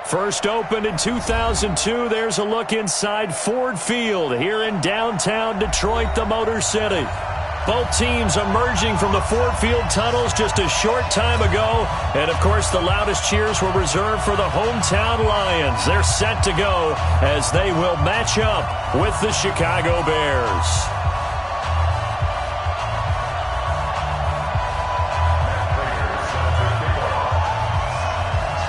First opened in 2002, there's a look inside Ford Field here in downtown Detroit, the Motor City. Both teams emerging from the Ford Field tunnels just a short time ago. And, of course, the loudest cheers were reserved for the hometown Lions. They're set to go as they will match up with the Chicago Bears.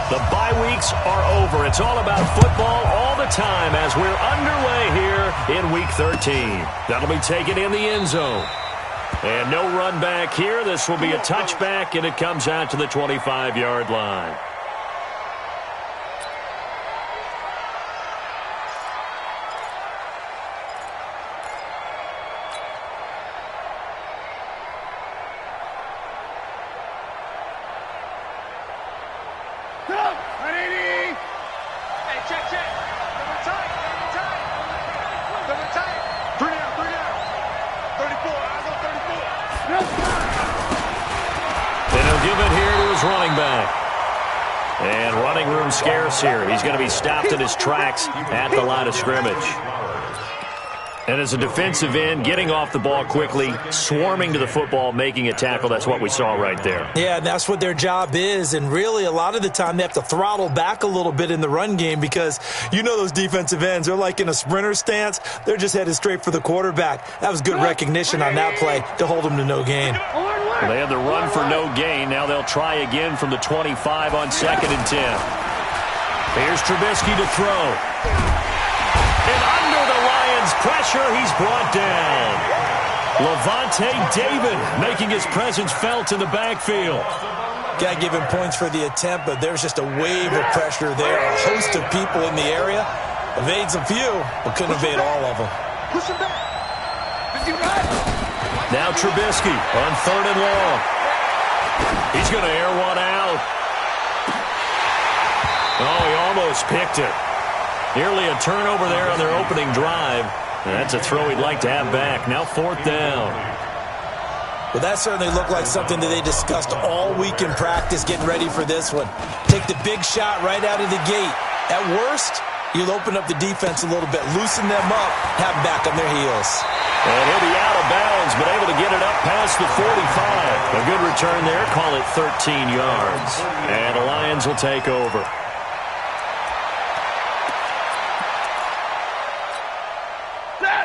The bye weeks are over. It's all about football all the time as we're underway here in Week 13. That'll be taken in the end zone. And no run back here. This will be a touchback, and it comes out to the 25-yard line. Scarce here. He's going to be stopped in his tracks at the line of scrimmage. And as a defensive end, getting off the ball quickly, swarming to the football, making a tackle, that's what we saw right there. Yeah, that's what their job is. And really, a lot of the time, they have to throttle back a little bit in the run game because you know those defensive ends, they're like in a sprinter stance. They're just headed straight for the quarterback. That was good recognition on that play to hold them to no gain. Well, they had the run for no gain. Now they'll try again from the 25 on 2nd and 10. Here's Trubisky to throw. And under the Lions' pressure, he's brought down. Levante David making his presence felt in the backfield. Got to give him points for the attempt, but there's just a wave of pressure there. A host of people in the area. Evades a few, but couldn't evade all of them. Push him back. Now Trubisky on 3rd and long. He's going to air one out. Oh, he almost picked it. Nearly a turnover there on their opening drive. And that's a throw he'd like to have back. Now 4th down. Well, that certainly looked like something that they discussed all week in practice getting ready for this one. Take the big shot right out of the gate. At worst, you'll open up the defense a little bit, loosen them up, have them back on their heels. And he'll be out of bounds, but able to get it up past the 45. A good return there. Call it 13 yards. And the Lions will take over.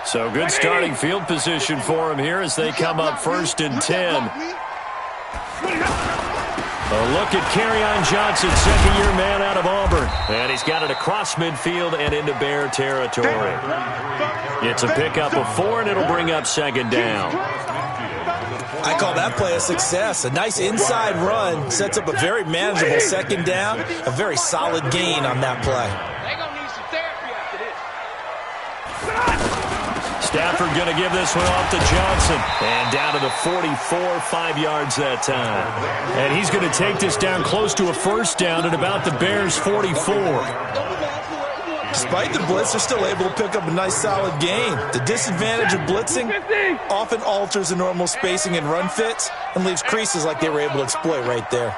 So good starting field position for him here as they come up 1st and 10. A look at Kerryon Johnson, second-year man out of Auburn. And he's got it across midfield and into Bear territory. It's a pickup of 4, and it'll bring up 2nd down. I call that play a success. A nice inside run sets up a very manageable 2nd down. A very solid gain on that play. Stafford going to give this one off to Johnson. And down to the 44, 5 yards that time. And he's going to take this down close to a 1st down at about the Bears' 44. Despite the blitz, they're still able to pick up a nice solid gain. The disadvantage of blitzing often alters the normal spacing and run fits and leaves creases like they were able to exploit right there.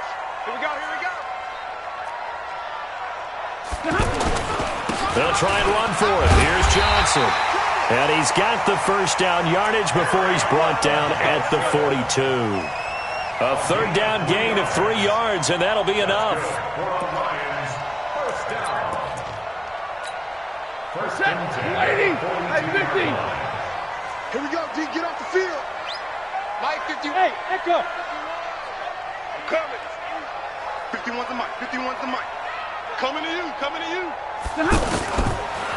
They'll try and run for it. Here's Johnson. And he's got the 1st down yardage before he's brought down at the 42. A 3rd down gain of 3 yards, and that'll be enough. First and 10. 50. Here we go, D. Get off the field. Mike, 50. Hey, Echo. I'm coming. 51's the mic. 51's the mic. Coming to you. Coming to you.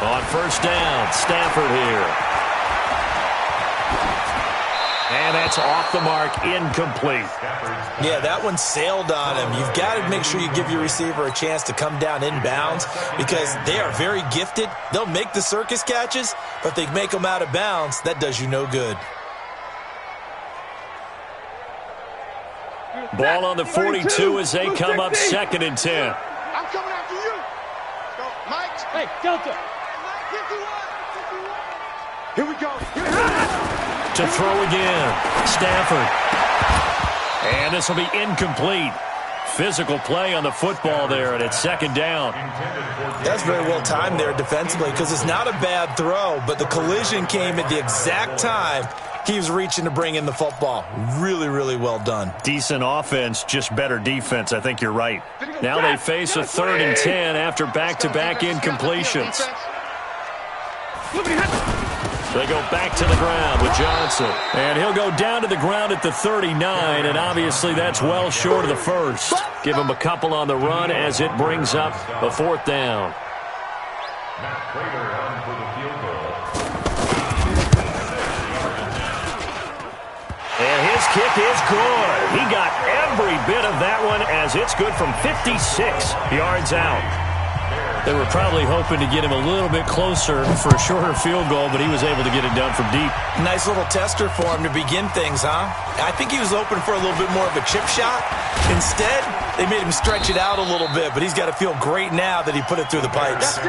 On 1st down, Stafford here. And that's off the mark, incomplete. Yeah, that one sailed on him. You've got to make sure you give your receiver a chance to come down inbounds because they are very gifted. They'll make the circus catches, but they make them out of bounds. That does you no good. Ball on the 42 as they come up 2nd and 10. I'm coming after you. Go, Mike. Hey, Delta. 51. Here we go. To throw again, Stafford. And this will be incomplete. Physical play on the football there, and it's second down. That's very well timed there defensively because it's not a bad throw, but the collision came at the exact time he was reaching to bring in the football. Really, really well done. Decent offense, just better defense. I think you're right. Now they face a 3rd and 10 after back-to-back incompletions. They go back to the ground with Johnson. And he'll go down to the ground at the 39, and obviously that's well short of the first. Give him a couple on the run as it brings up a 4th down. And his kick is good. He got every bit of that one as it's good from 56 yards out. They were probably hoping to get him a little bit closer for a shorter field goal, but he was able to get it done from deep. Nice little tester for him to begin things, huh? I think he was open for a little bit more of a chip shot. Instead, they made him stretch it out a little bit, but he's got to feel great now that he put it through the pipes.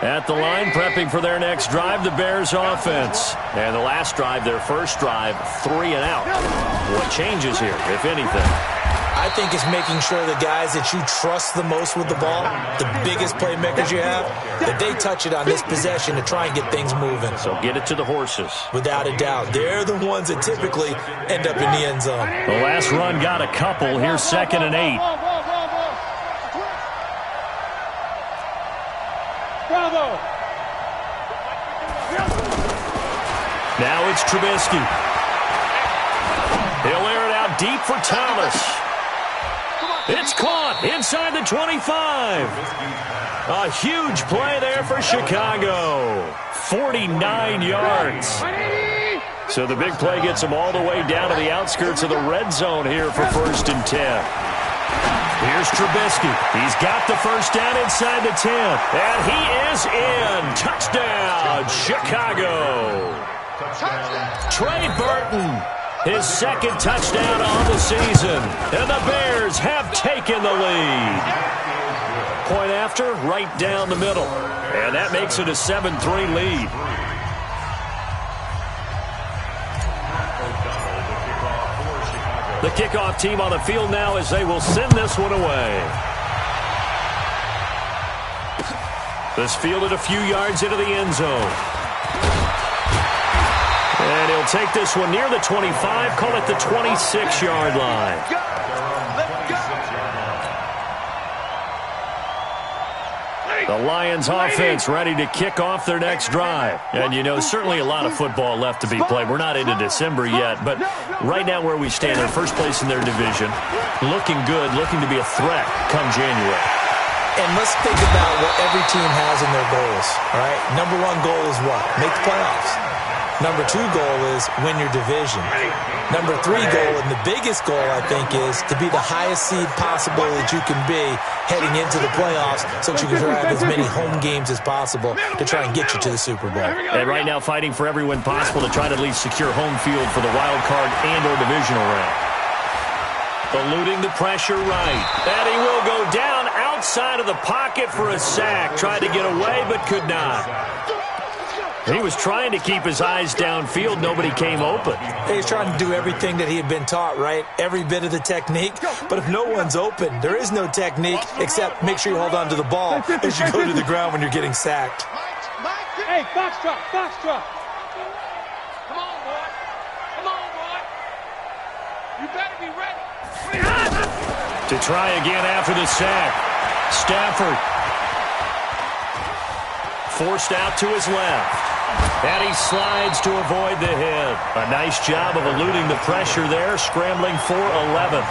At the line, prepping for their next drive, the Bears offense. And the last drive, their first drive, 3 and out. What changes here, if anything? I think it's making sure the guys that you trust the most with the ball, the biggest playmakers you have, that they touch it on this possession to try and get things moving. So get it to the horses. Without a doubt. They're the ones that typically end up in the end zone. The last run got a couple. Here's 2nd and 8. Now it's Trubisky. He'll air it out deep for Thomas. It's caught inside the 25. A huge play there for Chicago. 49 yards. So the big play gets them all the way down to the outskirts of the red zone here for 1st and 10. Here's Trubisky. He's got the first down inside the 10. And he is in. Touchdown, Chicago. Trey Burton, his 2nd touchdown on the season. And the Bears have taken the lead. Point after, right down the middle. And that makes it a 7-3 lead. The kickoff team on the field now as they will send this one away. This fielded a few yards into the end zone. And he'll take this one near the 25, call it the 26-yard line. The Lions offense ready to kick off their next drive. And, you know, certainly a lot of football left to be played. We're not into December yet, but right now where we stand, they're first place in their division. Looking good, looking to be a threat come January. And let's think about what every team has in their goals, all right? Number 1 goal is what? Make the playoffs. Number 2 goal is win your division. Number 3 goal, and the biggest goal, I think, is to be the highest seed possible that you can be heading into the playoffs so that you can have as many home games as possible to try and get you to the Super Bowl. And right now fighting for every win possible to try to at least secure home field for the wild card and or divisional round. Eluding the pressure right. And he will go down outside of the pocket for a sack. Tried to get away but could not. He was trying to keep his eyes downfield. Nobody came open. He's trying to do everything that he had been taught, right? Every bit of the technique. But if no one's open, there is no technique except make sure you hold on to the ball as you go to the ground when you're getting sacked. Hey, box drop, box drop. Come on, boy. Come on, boy. You better be ready. To try again after the sack. Stafford. Forced out to his left. And he slides to avoid the hit. A nice job of eluding the pressure there, scrambling for 11th.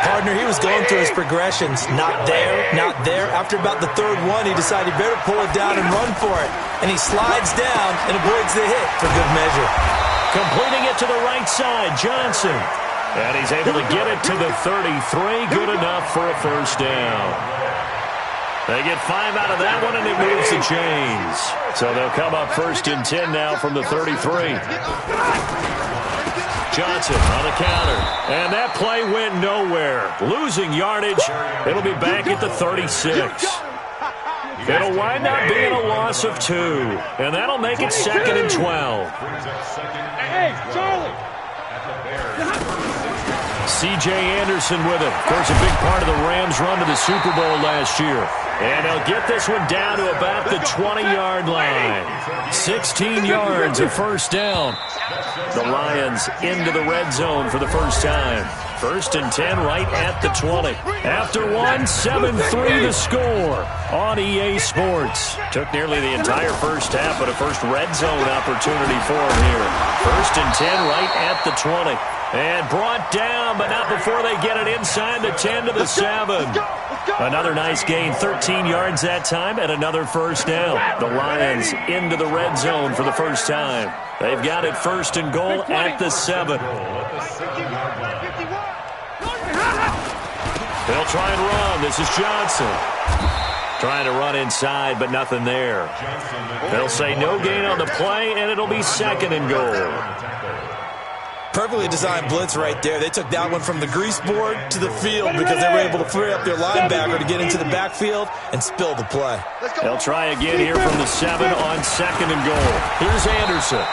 Partner, he was going through his progressions. Not there, not there. After about the 3rd one, he decided he better pull it down and run for it. And he slides down and avoids the hit for good measure. Completing it to the right side, Johnson. And he's able to get it to the 33. Good enough for a first down. They get 5 out of that one, and it moves the chains. So they'll come up 1st and 10 now from the 33. Johnson on the counter. And that play went nowhere. Losing yardage. It'll be back at the 36. It'll wind up being a loss of 2, and that'll make it 2nd and 12. Hey, Charlie! C.J. Anderson with it. Of course, a big part of the Rams' run to the Super Bowl last year. And they'll get this one down to about the 20-yard line. 16 yards, a first down. The Lions into the red zone for the first time. 1st and 10 right at the 20. After one, 7-3 the score on EA Sports. Took nearly the entire first half, but a first red zone opportunity for him here. 1st and 10 right at the 20. And brought down, but not before they get it inside the 10 to the 7. Another nice gain, 13 yards that time, and another first down. The Lions into the red zone for the first time. They've got it 1st and goal at the 7. They'll try and run. This is Johnson. Trying to run inside, but nothing there. They'll say no gain on the play, and it'll be 2nd and goal. Perfectly designed blitz right there. They took that one from the grease board to the field because they were able to free up their linebacker to get into the backfield and spill the play. They'll try again here from the 7 on 2nd and goal. Here's Anderson.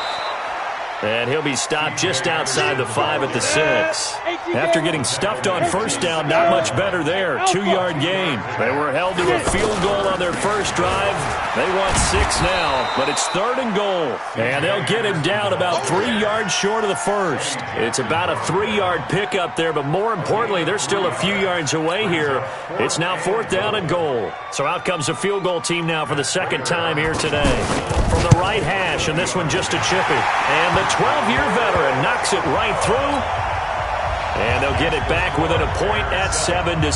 And he'll be stopped just outside the 5 at the 6. After getting stuffed on first down, not much better there. 2-yard gain. They were held to a field goal on their first drive. They want 6 now, but it's 3rd and goal. And they'll get him down about 3 yards short of the first. It's about a 3-yard pickup there, but more importantly, they're still a few yards away here. It's now 4th down and goal. So out comes a field goal team now for the 2nd time here today. From the right hash, and this one just a chippy. And the 12-year veteran knocks it right through. And they'll get it back within a point at 7-6.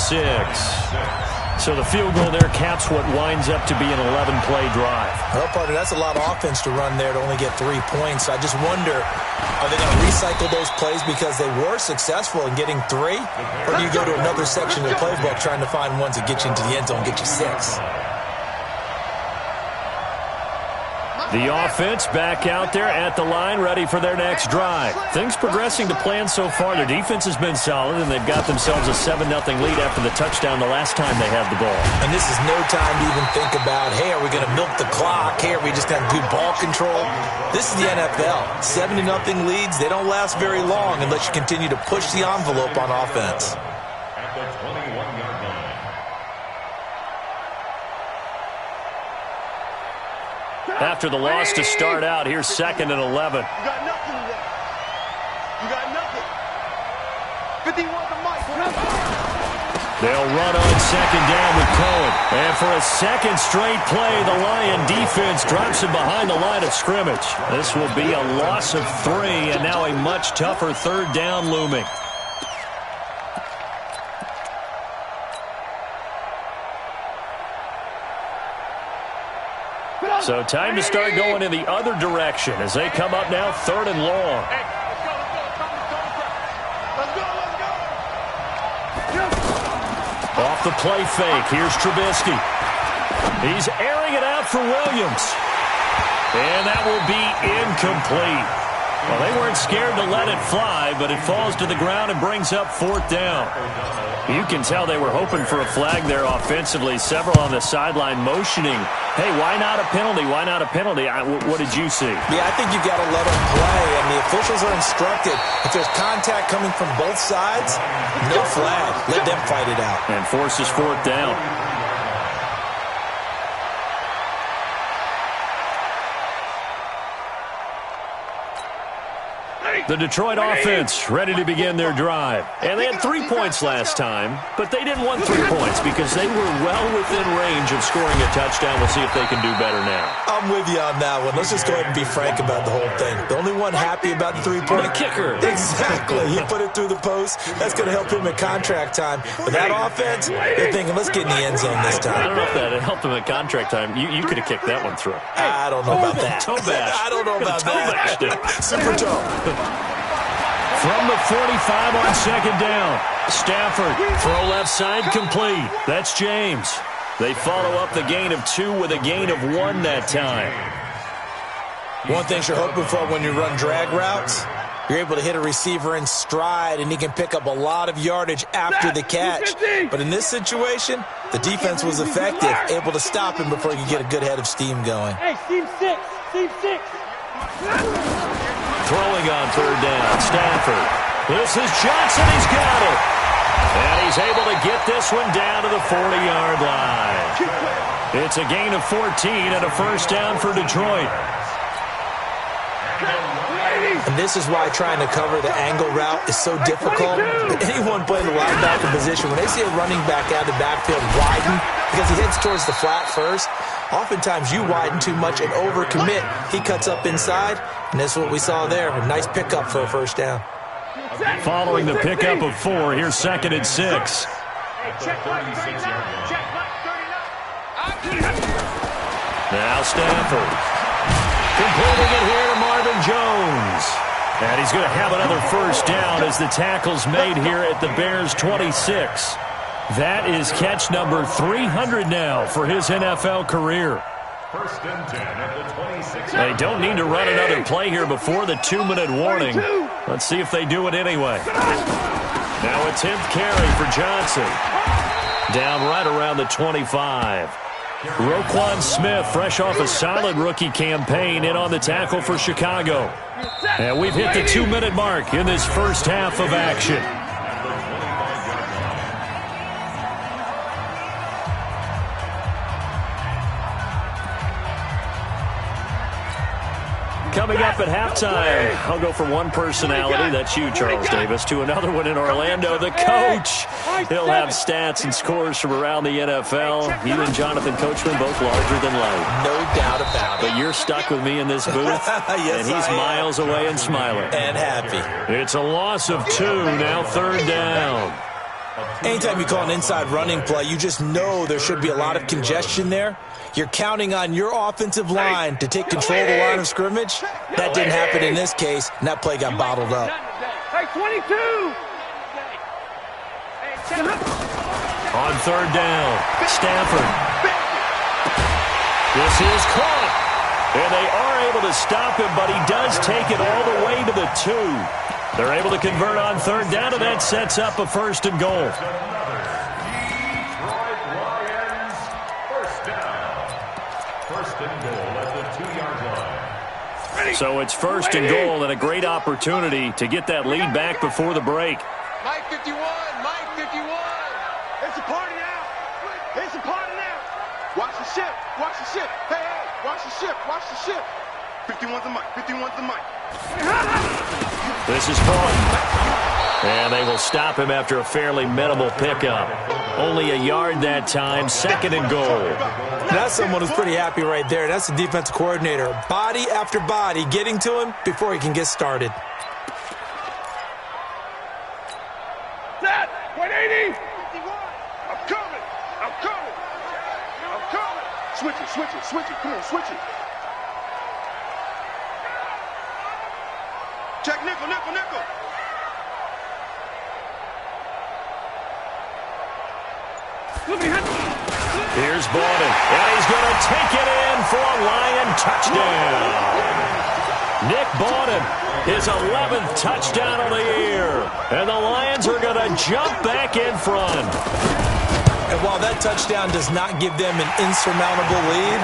So the field goal there caps what winds up to be an 11-play drive. Well, partner, that's a lot of offense to run there to only get 3 points. I just wonder, are they going to recycle those plays because they were successful in getting 3? Or do you go to another section of the playbook trying to find ones that get you into the end zone, get you 6? The offense back out there at the line, ready for their next drive. Things progressing to plan so far. Their defense has been solid, and they've got themselves a 7-0 lead after the touchdown the last time they had the ball. And this is no time to even think about, hey, are we going to milk the clock? Hey, are we just going to do ball control? This is the NFL. 7-0 leads, they don't last very long unless you continue to push the envelope on offense. At the 21-yard line. After the loss to start out, here's 2nd and 11. You got nothing left. You got nothing. 51 to Mike. They'll run on 2nd down with Cohen. And for a 2nd straight play, the Lion defense drops him behind the line of scrimmage. This will be a loss of 3, and now a much tougher 3rd down looming. So time to start going in the other direction as they come up now 3rd and long. Off the play fake, here's Trubisky. He's airing it out for Williams. And that will be incomplete. Well, they weren't scared to let it fly, but it falls to the ground and brings up 4th down. You can tell they were hoping for a flag there offensively. Several on the sideline motioning, hey, why not a penalty? Why not a penalty? What did you see? Yeah, I think you've got to let them play, and the officials are instructed. If there's contact coming from both sides, no flag. Let them fight it out. And forces 4th down. The Detroit offense ready to begin their drive. And they had 3 points last time, but they didn't want 3 points because they were well within range of scoring a touchdown. We'll see if they can do better now. I'm with you on that one. Let's just go ahead and be frank about the whole thing. The only one happy about the 3-point kicker. Exactly. He put it through the post. That's going to help him at contract time. But that offense, they're thinking, let's get in the end zone this time. I don't know if that helped him at contract time. You could have kicked that one through. I don't know about that. Toe bash. I don't know about that. Super toe. From the 45 on 2nd down. Stafford, throw left side, complete. That's James. They follow up the gain of 2 with a gain of 1 that time. One thing you're hoping for when you run drag routes, You're able to hit a receiver in stride, and he can pick up a lot of yardage after the catch. But in this situation, the defense was effective, able to stop him before he could get a good head of steam going. Hey, Team 6, Team 6. Throwing on third down, Stanford. This is Johnson, he's got it. And he's able to get this one down to the 40-yard line. It's a gain of 14 and a first down for Detroit. And this is why trying to cover the angle route is so difficult. Anyone playing the linebacker position, when they see a running back out of the backfield widen because he heads towards the flat first, oftentimes you widen too much and overcommit. He cuts up inside, and this is what we saw there. A nice pickup for a first down. Following the pickup of 4, here's 2nd and 6. Now Stanford. Completing it here to Marvin Jones. And he's going to have another first down as the tackle's made here at the Bears' 26. That is catch number 300 now for his NFL career. First and 10 at the 26. They don't need to run another play here before the 2-minute warning. Let's see if they do it anyway. Now a 10th carry for Johnson. Down right around the 25. Roquan Smith, fresh off a solid rookie campaign, in on the tackle for Chicago. And we've hit the 2-minute mark in this first half of action. Coming up at halftime, I'll go from one personality, that's you, Charles Davis, to another one in Orlando, the coach. He'll have stats and scores from around the NFL. You and Jonathan Coachman both larger than life. No doubt about it. But you're stuck with me in this booth, yes, and he's miles away and smiling. And happy. It's a loss of 2, now 3rd down. Anytime you call an inside running play, you just know there should be a lot of congestion there. You're counting on your offensive line to take control of the line of scrimmage. That didn't happen in this case, and that play got bottled up. Hey, 22! On 3rd down, Stanford. This is caught. And they are able to stop him, but he does take it all the way to the 2. They're able to convert on 3rd down, and that sets up a 1st and goal. So it's 1st and goal, and a great opportunity to get that lead back before the break. Mike 51, Mike 51. It's a party now. It's a party now. Watch the ship, watch the ship. Hey, hey, watch the ship, watch the ship. 51's the mic, 51's the mic. This is fun. And they will stop him after a fairly minimal pickup. Only a yard that time, 2nd and goal. That's someone who's pretty happy right there. That's the defensive coordinator. Body after body getting to him before he can get started. Set, 180. I'm coming, I'm coming, I'm coming. Switch it, switch it, switch it. Come on, switch it. Check nickel, nickel, nickel. Here's Borden, and he's going to take it in for a Lion touchdown. Nick Borden, his 11th touchdown of the year. And the Lions are going to jump back in front. And while that touchdown does not give them an insurmountable lead,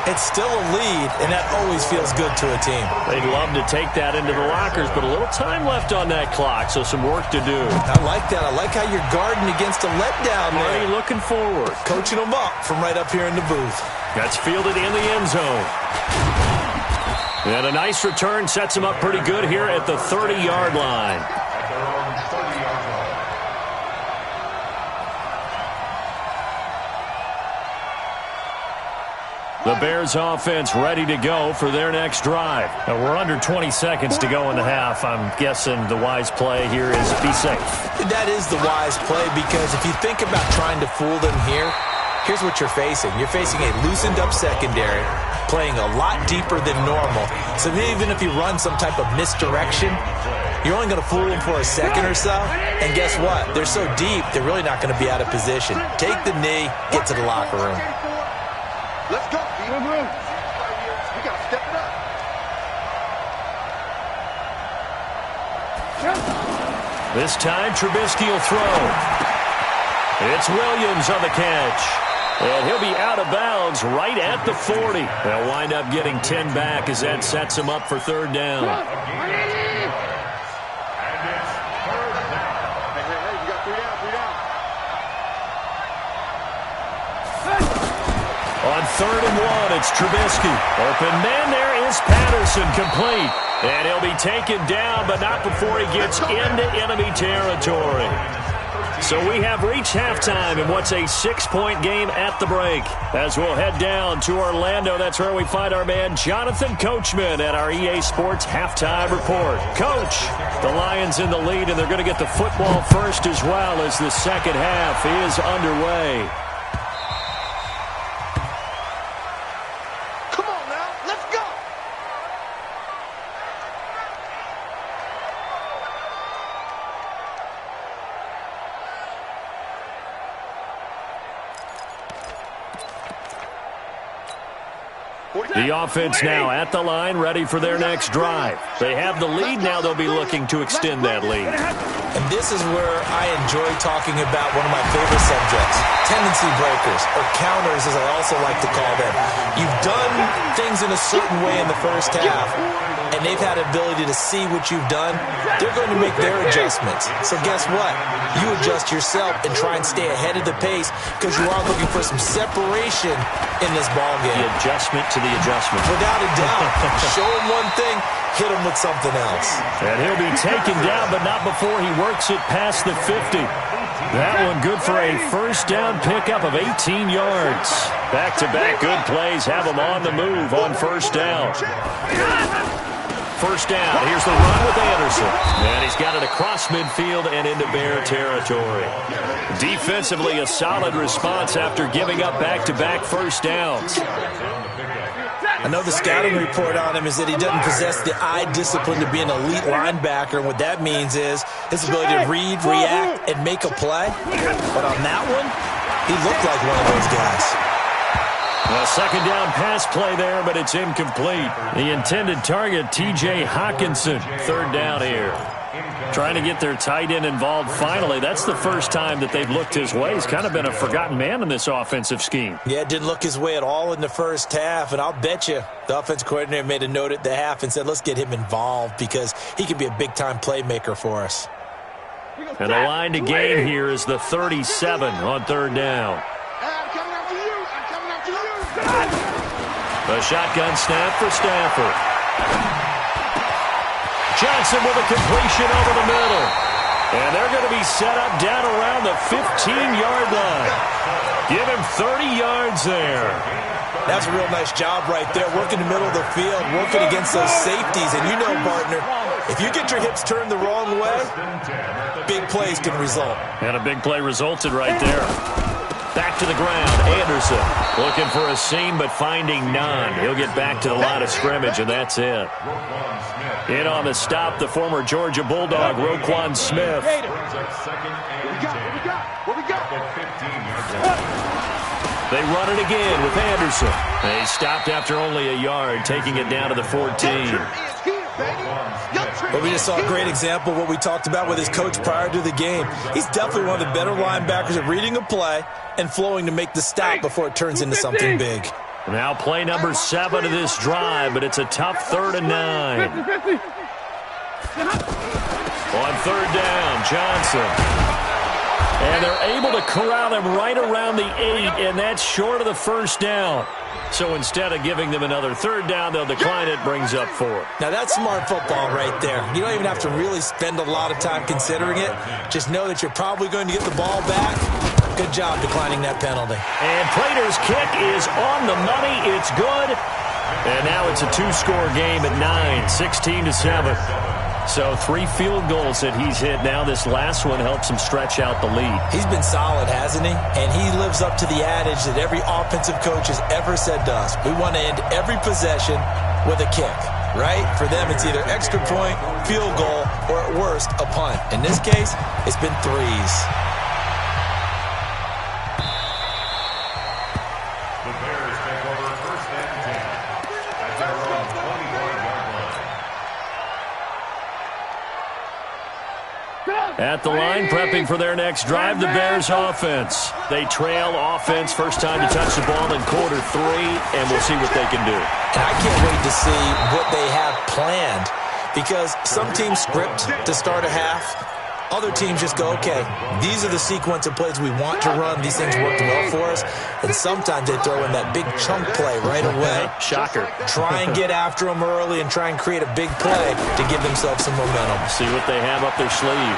it's still a lead, and that always feels good to a team. They'd love to take that into the lockers, but a little time left on that clock, so some work to do. I like that. I like how you're guarding against a letdown there. Marty looking forward. Coaching them up from right up here in the booth. That's fielded in the end zone. And a nice return sets him up pretty good here at the 30-yard line. The Bears offense ready to go for their next drive. Now we're under 20 seconds to go in the half. I'm guessing the wise play here is be safe. That is the wise play, because if you think about trying to fool them here, here's what you're facing. You're facing a loosened up secondary, playing a lot deeper than normal. So even if you run some type of misdirection, you're only going to fool them for a second or so. And guess what? They're so deep, they're really not going to be out of position. Take the knee, get to the locker room. Let's go. We got to step it up. This time, Trubisky will throw. It's Williams on the catch. And he'll be out of bounds right at the 40. They'll wind up getting 10 back as that sets him up for third down. On 3rd and 1, it's Trubisky. Open man there is Patterson, complete. And he'll be taken down, but not before he gets into enemy territory. So we have reached halftime in what's a 6-point game at the break. As we'll head down to Orlando, that's where we find our man Jonathan Coachman at our EA Sports Halftime Report. Coach, the Lions in the lead, and they're going to get the football first as well as the second half is underway. The offense now at the line, ready for their next drive. They have the lead. Now they'll be looking to extend that lead. And this is where I enjoy talking about one of my favorite subjects, tendency breakers, or counters as I also like to call them. You've done things in a certain way in the first half, and they've had the ability to see what you've done. They're going to make their adjustments. So guess what? You adjust yourself and try and stay ahead of the pace because you are looking for some separation in this ballgame. The adjustment to the adjustment. Without a doubt. Show him one thing, hit him with something else. And he'll be taken down, but not before he works it past the 50. That one good for a first down pickup of 18 yards. Back-to-back good plays have him on the move on first down. First down. Here's the run with Anderson. And he's got it across midfield and into Bear territory. Defensively, a solid response after giving up back-to-back first downs. I know the scouting report on him is that he doesn't possess the eye discipline to be an elite linebacker. And what that means is his ability to read, react, and make a play. But on that one, he looked like one of those guys. A second down pass play there, but it's incomplete. The intended target, T.J. Hawkinson. Third down here. Trying to get their tight end involved finally. That's the first time that they've looked his way. He's kind of been a forgotten man in this offensive scheme. Yeah, it didn't look his way at all in the first half, and I'll bet you the offense coordinator made a note at the half and said, let's get him involved because he can be a big-time playmaker for us. And the line to gain here is the 37 on third down. A shotgun snap for Stafford. Johnson with a completion over the middle. And they're going to be set up down around the 15-yard line. Give him 30 yards there. That's a real nice job right there, working the middle of the field, working against those safeties. And you know, partner, if you get your hips turned the wrong way, big plays can result. And a big play resulted right there. Back to the ground, Anderson looking for a seam but finding none. He'll get back to the line of scrimmage, and that's it. In on the stop, the former Georgia Bulldog, Roquan Smith. They run it again with Anderson. They stopped after only a yard, taking it down to the 14. But we just saw a great example of what we talked about with his coach prior to the game. He's definitely one of the better linebackers at reading a play and flowing to make the stop before it turns into something big. Now play number 7 of this drive, but it's a tough 3rd and 9. On third down, Johnson. And they're able to corral him right around the 8, and that's short of the first down. So instead of giving them another third down, they'll decline it, brings up 4. Now that's smart football right there. You don't even have to really spend a lot of time considering it. Just know that you're probably going to get the ball back. Good job declining that penalty. And Prater's kick is on the money. It's good. And now it's a 2-score game at 9, 16-7. So 3 field goals that he's hit. Now this last one helps him stretch out the lead. He's been solid, hasn't he? And he lives up to the adage that every offensive coach has ever said to us. We want to end every possession with a kick, right? For them, it's either extra point, field goal, or at worst, a punt. In this case, it's been 3s. The Bears take over first and 10 at their own 25-yard line. At the line, prepping for their next drive, the Bears offense. They trail offense, first time to touch the ball in quarter 3, and we'll see what they can do. And I can't wait to see what they have planned, because some teams script to start a half. Other teams just go, okay, these are the sequence of plays we want to run. These things worked well for us. And sometimes they throw in that big chunk play right away. Shocker. Try and get after them early and try and create a big play to give themselves some momentum. See what they have up their sleeve.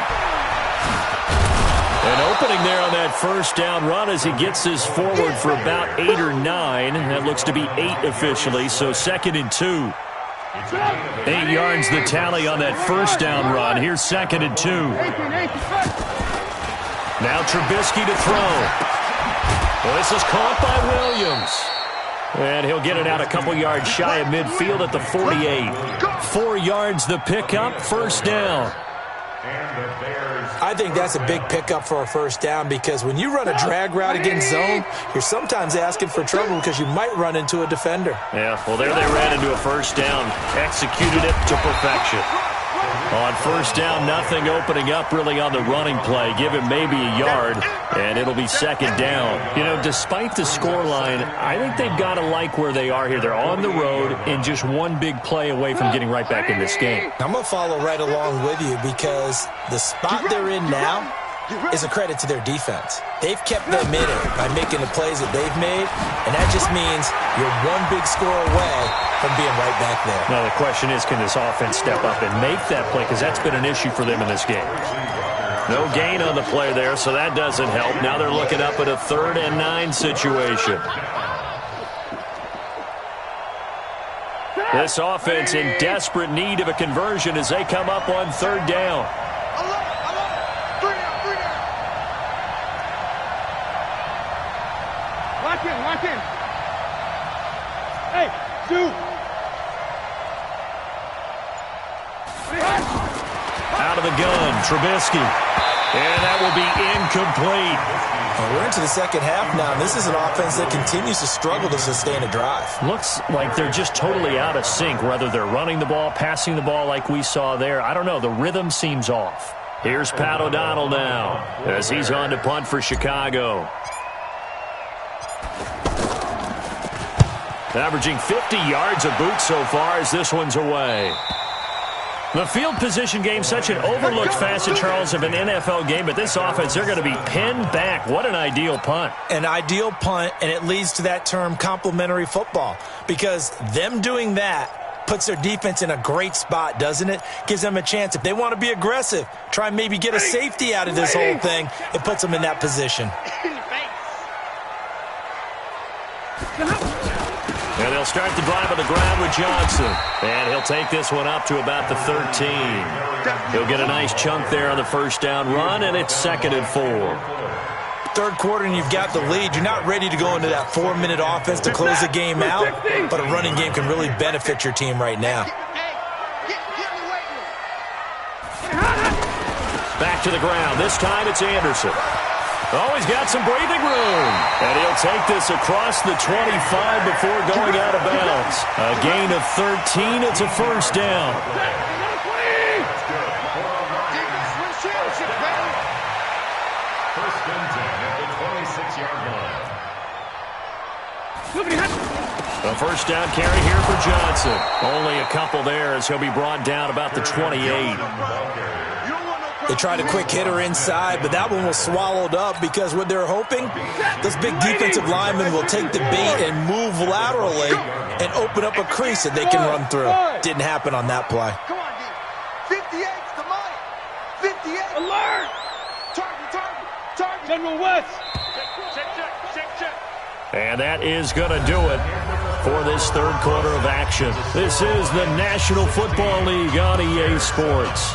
An opening there on that first down run as he gets this forward for about 8 or 9. That looks to be 8 officially, so 2nd and 2. 8 yards the tally on that first down run. Here's 2nd and 2. Now Trubisky to throw. Well, this is caught by Williams. And he'll get it out a couple yards shy of midfield at the 48. 4 yards the pickup, first down. I think that's a big pickup for a first down, because when you run a drag route against zone, you're sometimes asking for trouble because you might run into a defender. Yeah, well, there they ran into a first down. Executed it to perfection. On first down, nothing opening up really on the running play. Give him maybe a yard, and it'll be 2nd down. You know, despite the scoreline, I think they've got to like where they are here. They're on the road and just one big play away from getting right back in this game. I'm going to follow right along with you, because the spot they're in now is a credit to their defense. They've kept them in it by making the plays that they've made, and that just means you're one big score away from being right back there. Now the question is, can this offense step up and make that play? Because that's been an issue for them in this game. No gain on the play there, so that doesn't help. Now they're looking up at a 3rd and 9 situation. This offense in desperate need of a conversion as they come up on 3rd down. Lock in. Hey, shoot. Out of the gun, Trubisky. And that will be incomplete. Well, we're into the second half now. This is an offense that continues to struggle to sustain a drive. Looks like they're just totally out of sync, whether they're running the ball, passing the ball like we saw there. I don't know. The rhythm seems off. Here's Pat O'Donnell now as he's on to punt for Chicago. Averaging 50 yards a boot so far as this one's away. The field position game, such an overlooked facet, Charles, of an NFL game, but this offense, they're going to be pinned back. What an ideal punt. An ideal punt, and it leads to that term complementary football, because them doing that puts their defense in a great spot, doesn't it? Gives them a chance. If they want to be aggressive, try and maybe get a safety out of this whole thing, it puts them in that position. And they'll start the drive on the ground with Johnson. And he'll take this one up to about the 13. He'll get a nice chunk there on the first down run, and it's 2nd and 4. Third quarter and you've got the lead. You're not ready to go into that 4-minute offense to close the game out, but a running game can really benefit your team right now. Back to the ground. This time it's Anderson. Oh, he's got some breathing room. And he'll take this across the 25 before going out of bounds. A gain of 13. It's a first down. First and 10 at the 26-yard line. A first down carry here for Johnson. Only a couple there as he'll be brought down about the 28. They tried a quick hitter inside, but that one was swallowed up because what they're hoping, those big defensive linemen will take the bait and move laterally and open up a crease that they can run through. Didn't happen on that play. Come on, D. 58's the money. 58. Alert! Target. General West. Check. And that is going to do it for this third quarter of action. This is the National Football League on EA Sports.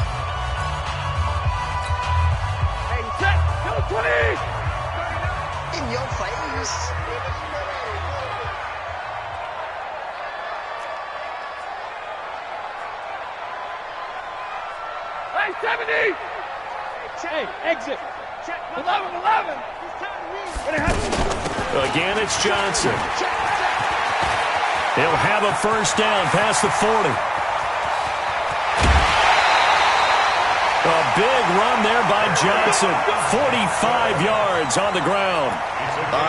In your face. Hey, 70! Hey, exit. 11. Again, it's Johnson. He'll have a first down past the 40. A big run there by Johnson. 45 yards on the ground.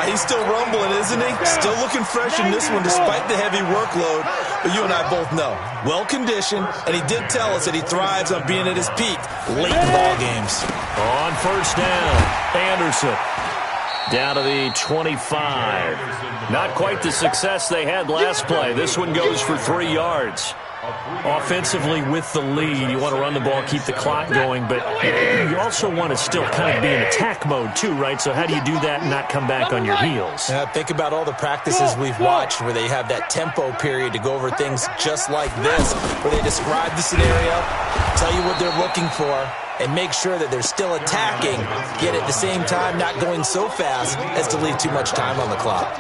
He's still rumbling, isn't he? Still looking fresh in this one despite the heavy workload. But you and I both know, well-conditioned, and he did tell us that he thrives on being at his peak late in ball games. On first down, Anderson down to the 25. Not quite the success they had last play. This one goes for 3 yards. Offensively with the lead, you want to run the ball, keep the clock going, but you also want to still kind of be in attack mode too, right? So how do you do that and not come back on your heels? Think about all the practices we've watched where they have that tempo period to go over things just like this, where they describe the scenario, tell you what they're looking for, and make sure that they're still attacking, yet at the same time not going so fast as to leave too much time on the clock.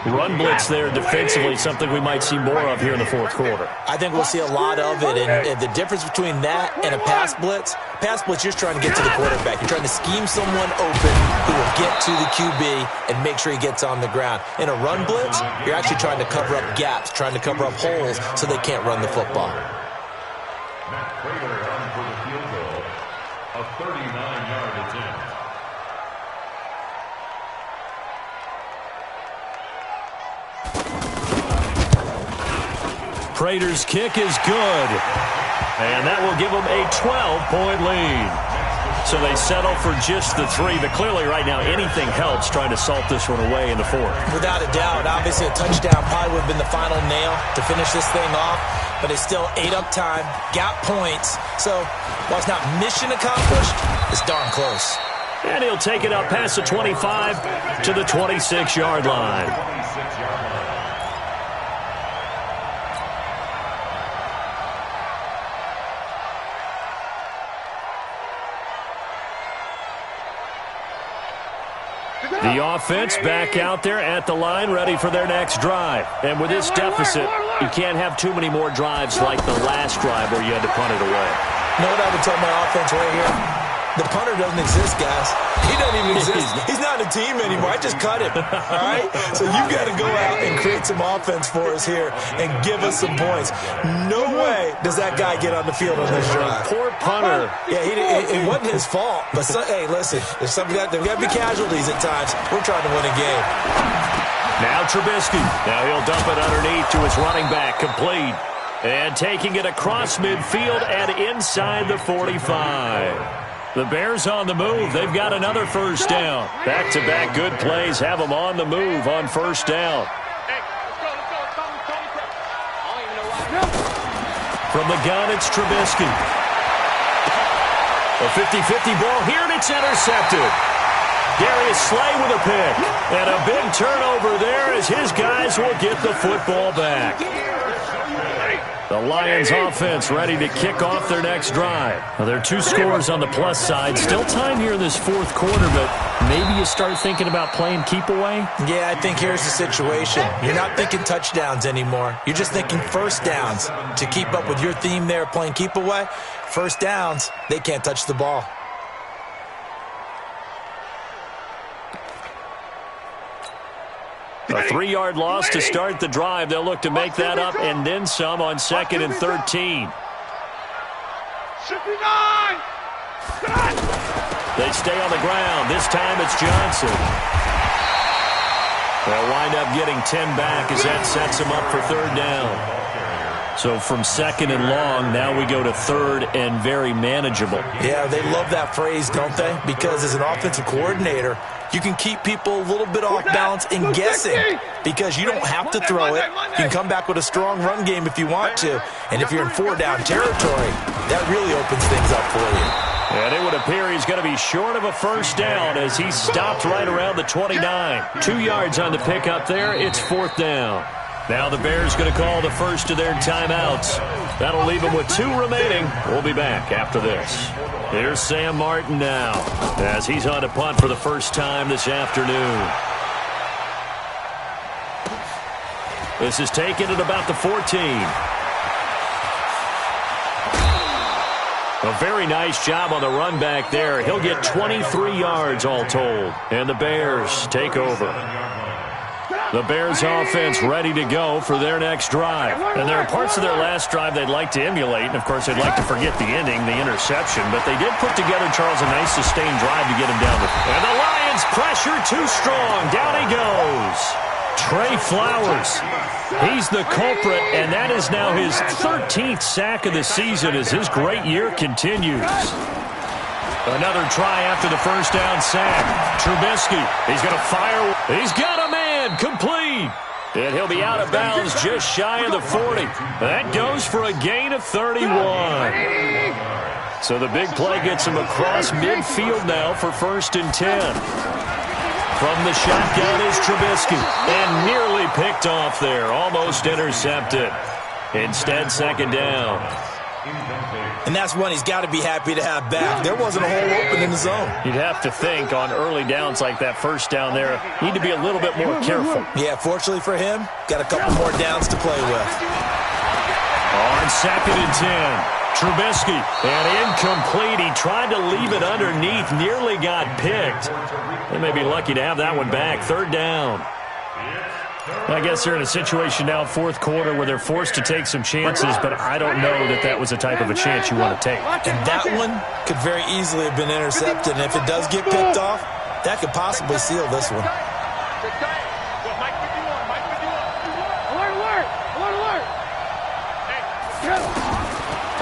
Run blitz there defensively, something we might see more of here in the fourth quarter. I think we'll see a lot of it, and the difference between that and a pass blitz, you're just trying to get to the quarterback. You're trying to scheme someone open who will get to the QB and make sure he gets on the ground. In a run blitz, you're actually trying to cover up gaps, trying to cover up holes so they can't run the football. Matt Prater on for the field goal, a 39-yard attempt. Prater's kick is good, and that will give them a 12-point lead. So they settle for just the 3, but clearly right now anything helps trying to salt this one away in the fourth. Without a doubt, obviously a touchdown probably would have been the final nail to finish this thing off, but they still ate up time, got points, so while it's not mission accomplished, it's darn close. And he'll take it up past the 25 to the 26-yard line. The offense back out there at the line, ready for their next drive. And with this deficit, you can't have too many more drives like the last drive where you had to punt it away. You know what I would tell my offense right here? The punter doesn't exist, guys. He doesn't even exist. He's not a team anymore. I just cut him, all right? So you've got to go out and create some offense for us here and give us some points. No way does that guy get on the field on this drive. Poor punter. Yeah, it wasn't his fault. But, hey, listen, there's got to be casualties at times. We're trying to win a game. Now Trubisky. Now he'll dump it underneath to his running back, complete. And taking it across midfield and inside the 45. The Bears on the move. They've got another first down. Back-to-back good plays have them on the move on first down. From the gun, it's Trubisky. A 50-50 ball here, and it's intercepted. Darius Slay with a pick. And a big turnover there as his guys will get the football back. The Lions offense ready to kick off their next drive. Now, there are 2 scores on the plus side. Still time here in this fourth quarter, but maybe you start thinking about playing keep away? Yeah, I think here's the situation. You're not thinking touchdowns anymore. You're just thinking first downs. To keep up with your theme there, playing keep away, first downs, they can't touch the ball. A 3-yard loss to start the drive. They'll look to make that up and then some on 2nd and 13. They stay on the ground. This time it's Johnson. They'll wind up getting 10 back as that sets them up for 3rd down. So from 2nd and long, now we go to 3rd and very manageable. Yeah, they love that phrase, don't they? Because as an offensive coordinator, you can keep people a little bit off balance and guessing because you don't have to throw it. You can come back with a strong run game if you want to. And if you're in 4-down territory, that really opens things up for you. And it would appear he's going to be short of a first down as he stopped right around the 29. 2 yards on the pickup there. It's 4th down. Now the Bears going to call the first of their timeouts. That'll leave them with 2 remaining. We'll be back after this. Here's Sam Martin now as he's on to punt for the first time this afternoon. This is taken at about the 14. A very nice job on the run back there. He'll get 23 yards all told. And the Bears take over. The Bears offense ready to go for their next drive. And there are parts of their last drive they'd like to emulate. And, of course, they'd like to forget the ending, the interception. But they did put together, Charles, a nice sustained drive to get him down. And the Lions pressure too strong. Down he goes. Trey Flowers. He's the culprit, and that is now his 13th sack of the season as his great year continues. Another try after the first down sack. Trubisky, he's going to fire. He's got a man, complete. And he'll be out of bounds just shy of the 40. That goes for a gain of 31. So the big play gets him across midfield now for 1st and 10. From the shotgun is Trubisky. And nearly picked off there. Almost intercepted. Instead, 2nd down. And that's one he's got to be happy to have back. There wasn't a hole open in the zone. You'd have to think on early downs like that first down there, need to be a little bit more careful. Yeah, fortunately for him, got a couple more downs to play with. On 2nd and 10, Trubisky, and incomplete. He tried to leave it underneath, nearly got picked. They may be lucky to have that one back. 3rd down. I guess they're in a situation now, 4th quarter, where they're forced to take some chances, but I don't know that that was the type of a chance you want to take. And that one could very easily have been intercepted, and if it does get picked off, that could possibly seal this one.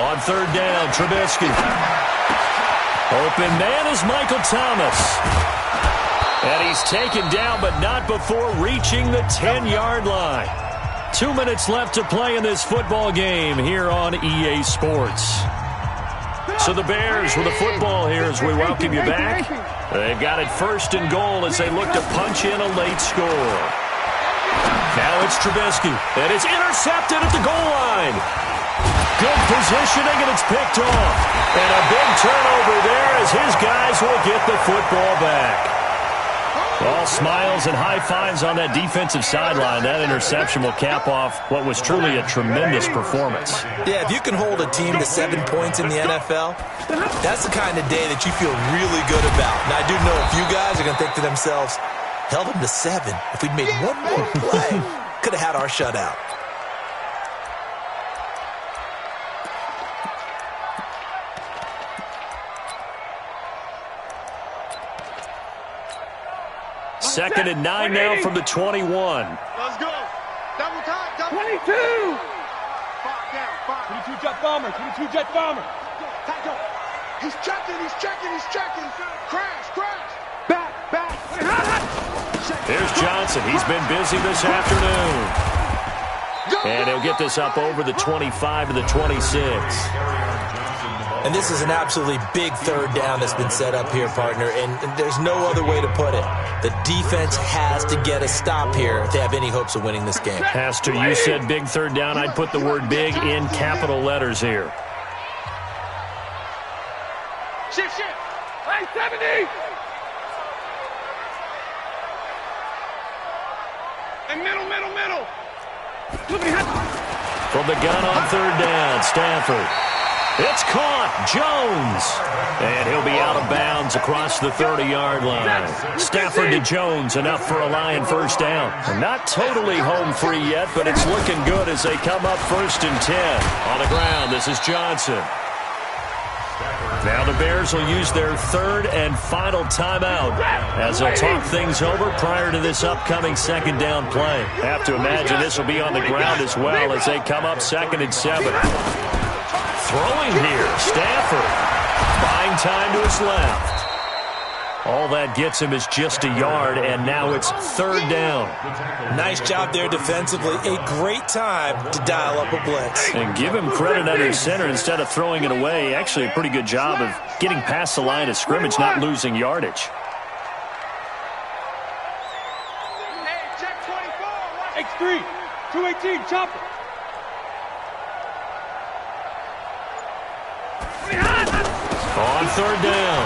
On 3rd down, Trubisky. Open man is Michael Thomas. And he's taken down, but not before reaching the 10-yard line. 2 minutes left to play in this football game here on EA Sports. So the Bears with the football here as we welcome you back. They've got it 1st and goal as they look to punch in a late score. Now it's Trubisky, and it's intercepted at the goal line. Good positioning, and it's picked off. And a big turnover there as his guys will get the football back. All smiles and high fives on that defensive sideline. That interception will cap off what was truly a tremendous performance. Yeah, if you can hold a team to 7 points in the NFL, that's the kind of day that you feel really good about. And I do know a few guys are going to think to themselves, held them to 7. If we'd made one more play, could have had our shutout. Second and 9 now from the 21. Let's go. Double time. 22. 22 jet bomber. 22 jet bomber. He's checking. Crash. Back. Here's Johnson. He's been busy this afternoon. And he'll get this up over the 25 to the 26. And this is an absolutely big 3rd down that's been set up here, partner, and there's no other way to put it. The defense has to get a stop here if they have any hopes of winning this game. Has to. You said big 3rd down. I'd put the word big in capital letters here. Shift. Hey, 70. And middle. From the gun on 3rd down, Stafford. It's caught. Jones. And he'll be out of bounds across the 30-yard line. Stafford to Jones, enough for a Lion 1st down. Not totally home free yet, but it's looking good as they come up 1st and 10. On the ground, this is Johnson. Now the Bears will use their 3rd and final timeout as they'll talk things over prior to this upcoming 2nd down play. Have to imagine this will be on the ground as well as they come up 2nd and 7. Throwing here, Stafford. Buying time to his left. All that gets him is just a yard, and now it's 3rd down. Nice job there defensively. A great time to dial up a blitz. And give him credit under center instead of throwing it away. Actually, a pretty good job of getting past the line of scrimmage, not losing yardage. X3, 218, chopper. On 3rd down,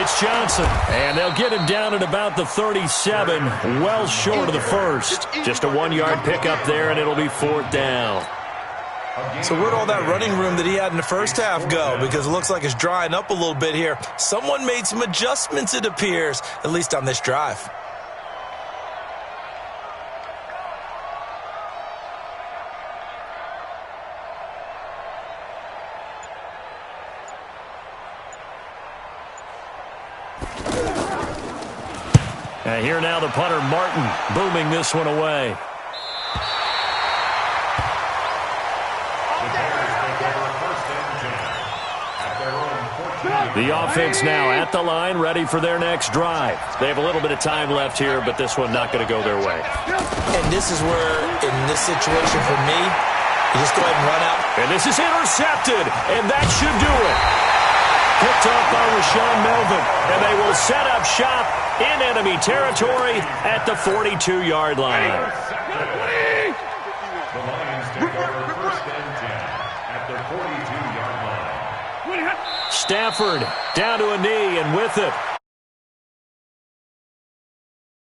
it's Johnson, and they'll get him down at about the 37, well short of the 1st. Just a 1-yard pickup there, and it'll be 4th down. So where'd all that running room that he had in the first half go? Because it looks like it's drying up a little bit here. Someone made some adjustments, it appears, at least on this drive. And here now the punter, Martin, booming this one away. The offense now at the line, ready for their next drive. They have a little bit of time left here, but this one not going to go their way. And this is where, in this situation for me, you just go ahead and run out. And this is intercepted, and that should do it. Picked up by Rashawn Melvin, and they will set up shop in enemy territory at the 42-yard line. The Lions take over first and 10 at the 42-yard line. Stafford down to a knee, and with it,